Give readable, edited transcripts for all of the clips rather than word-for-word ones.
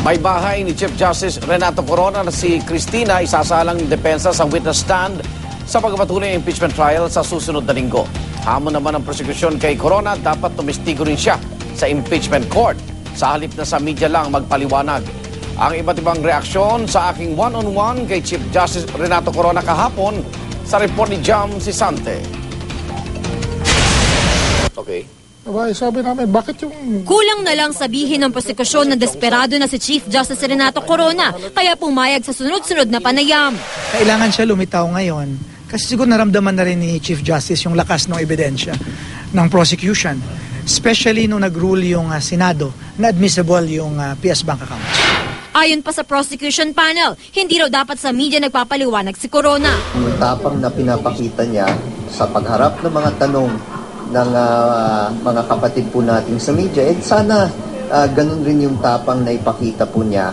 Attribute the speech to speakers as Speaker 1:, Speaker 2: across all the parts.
Speaker 1: May bahay ni Chief Justice Renato Corona na si Cristina isasalang depensa sa witness stand sa pagpapatuloy ng impeachment trial sa susunod na linggo. Hamon naman ang prosekusyon kay Corona, dapat tumistigo rin siya sa impeachment court sa halip na sa media lang magpaliwanag. Ang iba't ibang reaksyon sa aking one-on-one kay Chief Justice Renato Corona kahapon sa report ni Jam Sisante. Okay.
Speaker 2: Sabi namin, bakit yung...
Speaker 3: Kulang na lang sabihin ng prosekusyon na desperado na si Chief Justice Renato Corona, kaya pumayag sa sunod-sunod na panayam.
Speaker 4: Kailangan siya lumitaw ngayon kasi siguro naramdaman na rin ni Chief Justice yung lakas ng ebidensya ng prosecution. Especially nung nag-rule yung Senado na admissible yung PS Bank account.
Speaker 3: Ayon pa sa prosecution panel, hindi raw dapat sa media nagpapaliwanag si Corona.
Speaker 5: Yung tapang na pinapakita niya sa pagharap ng mga tanong ng mga kapatid po natin sa media, sana ganun rin yung tapang na ipakita po niya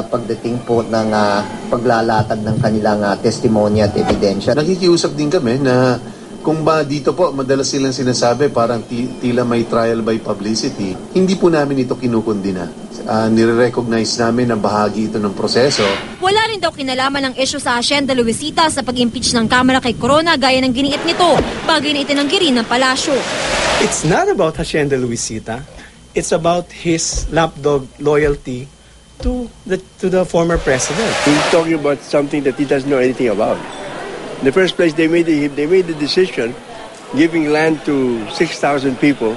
Speaker 5: pagdating po ng paglalatag ng kanilang testimonya at ebidensya.
Speaker 6: Nakikiusap din kami na kung ba dito po madalas silang sinasabi parang tila may trial by publicity, hindi po namin ito kinukundina. Nire-recognize namin na bahagi ito ng proseso.
Speaker 3: Wala rin daw kinalaman ng issue sa Hacienda Luisita sa pag-impeach ng Kamara kay Corona gaya ng giniit nito, bagay na itinanggi rin ng palasyo.
Speaker 7: It's not about Hacienda Luisita. It's about his lapdog loyalty to the former president.
Speaker 8: He's talking about something that he doesn't know anything about. In the first place, they made the decision giving land to 6,000 people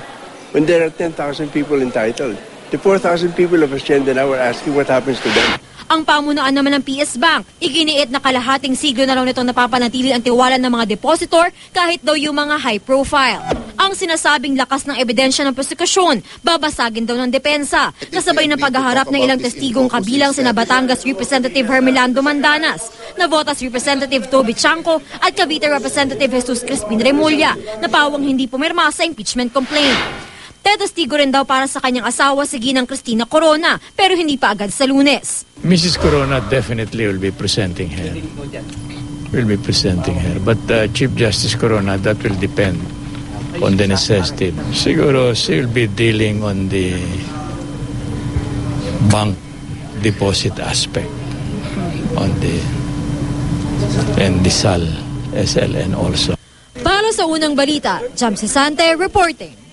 Speaker 8: when there are 10,000 people entitled. The 4,000 people of Hacienda now are asking what happens to them.
Speaker 3: Ang pamunuan naman ng PS Bank, iginiit na kalahating siglo na raw nitong napapanatili ang tiwala ng mga depositor kahit daw yung mga high profile. Ang sinasabing lakas ng ebidensya ng prosekusyon, babasagin daw ng depensa, kasabay ng paghaharap ng ilang testigong kabilang sina Batangas Representative Hermelando Mandanas, Navotas Representative Toby Chanco at Cavite Representative Jesus Crispin Remulla na pawang hindi pumirma sa impeachment complaint. Testigo rin daw para sa kanyang asawa si Ginang Cristina Corona, pero hindi pa agad sa Lunes.
Speaker 9: Mrs. Corona definitely will be presenting her. But Chief Justice Corona, that will depend on the necessity. Siguro she will be dealing on the bank deposit aspect, on the and the SLN also.
Speaker 3: Para sa unang balita, Jam Sisante reporting.